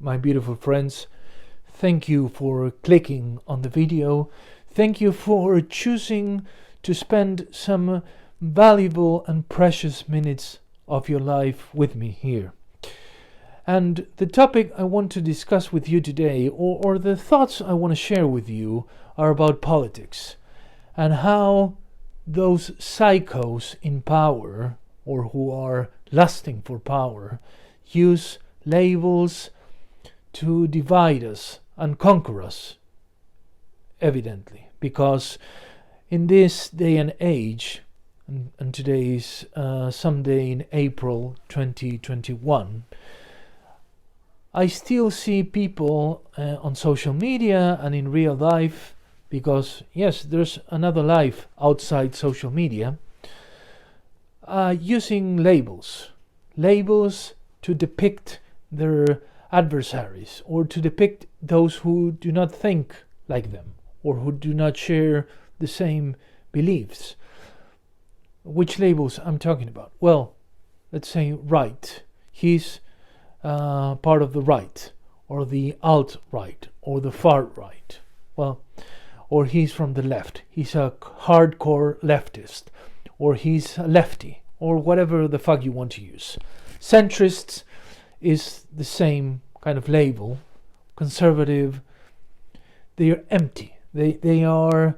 my beautiful friends. Thank you for clicking on the video. Thank you for choosing to spend some valuable and precious minutes of your life with me here. And the topic I want to discuss with you today, or the thoughts I want to share with you, are about politics and how those psychos in power, or who are lusting for power, use labels to divide us and conquer us, evidently. Because in this day and age, and today is someday in April 2021, I still see people on social media and in real life, because yes, there's another life outside social media, using labels to depict their adversaries, or to depict those who do not think like them, or who do not share the same beliefs. Which labels I'm talking about? Well, let's say right. He's part of the right, or the alt-right, or the far-right. Well, or he's from the left. He's a hardcore leftist, or he's a lefty, or whatever the fuck you want to use. Centrists is the same kind of label. Conservative, they are empty. They are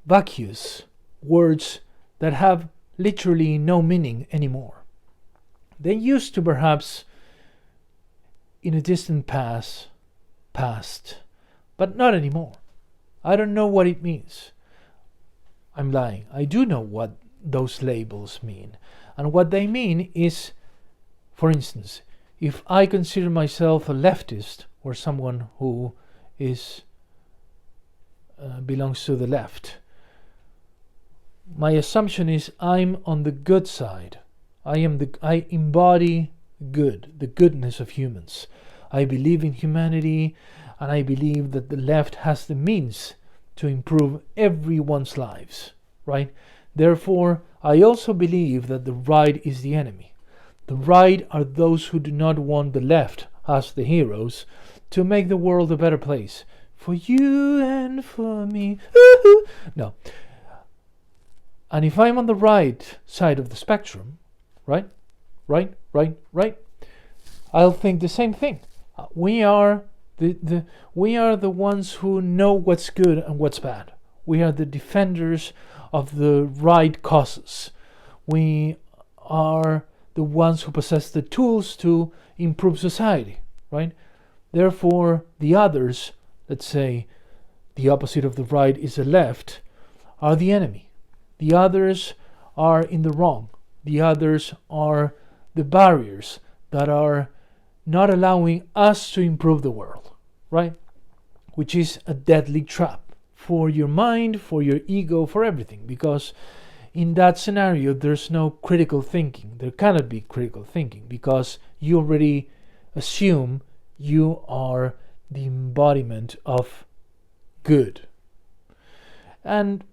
vacuous words that have literally no meaning anymore. They used to, perhaps in a distant past, but not anymore. I don't know what it means. I'm lying. I do know what those labels mean. And what they mean is, for instance, if I consider myself a leftist, or someone who is belongs to the left, my assumption is I'm on the good side. I embody good, the goodness of humans. I believe in humanity, and I believe that the left has the means to improve everyone's lives, right? Therefore, I also believe that the right is the enemy. The right are those who do not want the left, as the heroes, to make the world a better place. For you and for me. No. And if I'm on the right side of the spectrum, right, I'll think the same thing. We are the ones who know what's good and what's bad. We are the defenders of the right causes. We are the ones who possess the tools to improve society, right? Therefore, the others, let's say the opposite of the right is the left, are the enemy. The others are in the wrong. The others are the barriers that are not allowing us to improve the world, right? Which is a deadly trap for your mind, for your ego, for everything. Because in that scenario, there's no critical thinking. There cannot be critical thinking, because you already assume you are the embodiment of good. And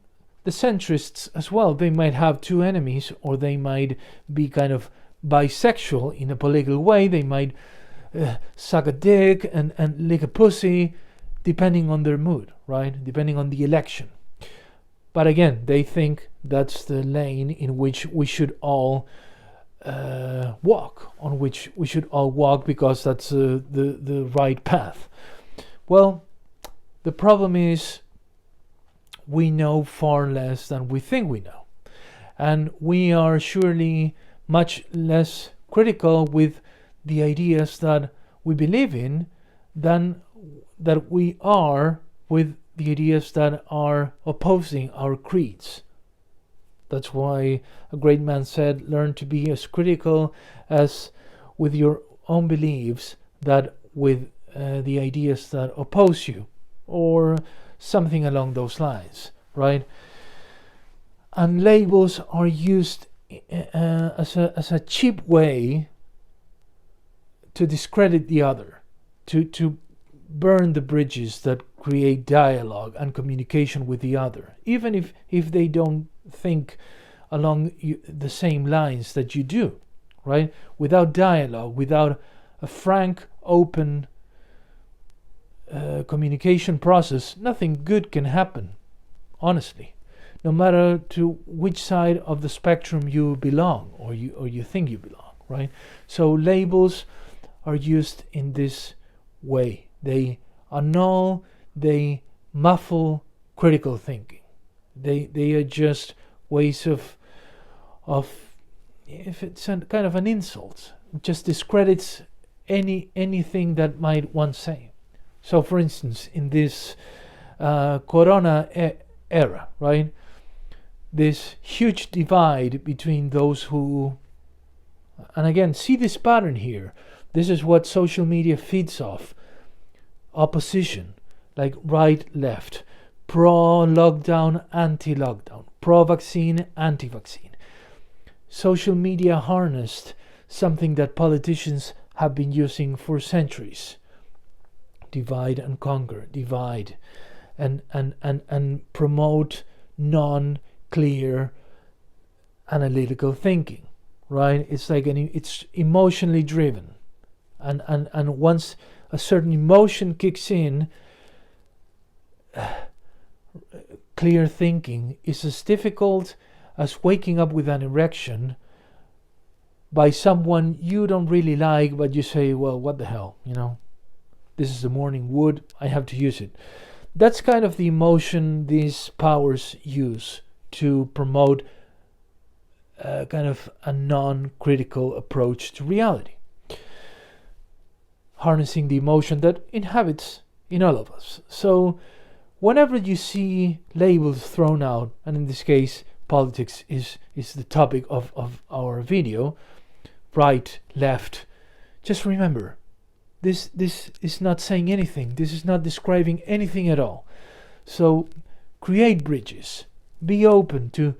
the centrists as well, they might have two enemies, or they might be kind of bisexual in a political way. They might suck a dick and lick a pussy, depending on their mood, right? Depending on the election. But again, they think that's the lane in which we should all walk, because that's the right path. Well, the problem is we know far less than we think we know. And we are surely much less critical with the ideas that we believe in than that we are with the ideas that are opposing our creeds. That's why a great man said, learn to be as critical as with your own beliefs that with the ideas that oppose you, or something along those lines, right? And labels are used as a cheap way to discredit the other, to burn the bridges that create dialogue and communication with the other, even if they don't think along the same lines that you do, right? Without dialogue, without a frank, open communication process, nothing good can happen, honestly, no matter to which side of the spectrum you belong or you think you belong, right? So labels are used in this way. They annul, they muffle critical thinking. They are just ways of if it's kind of an insult, just discredits anything that might one say. So, for instance, in this Corona era, right, this huge divide between those who, and again, see this pattern here. This is what social media feeds off: opposition, like right, left, pro-lockdown, anti-lockdown, pro-vaccine, anti-vaccine. Social media harnessed something that politicians have been using for centuries: divide and conquer, divide and promote non-clear analytical thinking, right? It's like it's emotionally driven, and once a certain emotion kicks in, clear thinking is as difficult as waking up with an erection by someone you don't really like, but you say, well, what the hell, this is the morning wood, I have to use it. That's kind of the emotion these powers use to promote kind of a non-critical approach to reality, harnessing the emotion that inhabits in all of us. So whenever you see labels thrown out, and in this case politics is the topic of our video, right, left, just remember, this is not saying anything. This is not describing anything at all. So create bridges. Be open to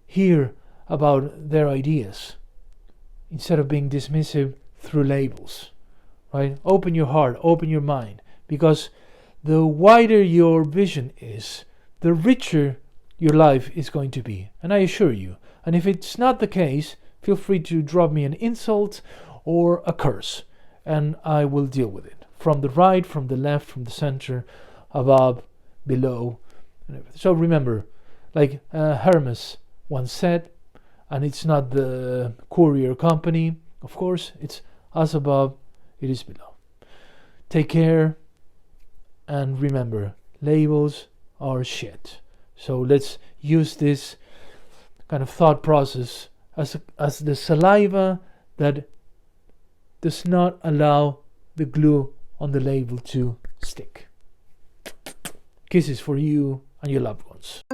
hear about their ideas instead of being dismissive through labels, right? Open your heart, open your mind, because the wider your vision is, the richer your life is going to be, and I assure you. And if it's not the case, feel free to drop me an insult or a curse, and I will deal with it. From the right, from the left, from the center, above, below, and everything. So remember, like Hermes once said, and it's not the courier company, of course, it's as above, it is below. Take care, and remember, labels are shit. So let's use this kind of thought process as the saliva that does not allow the glue on the label to stick. Kisses for you and your loved ones.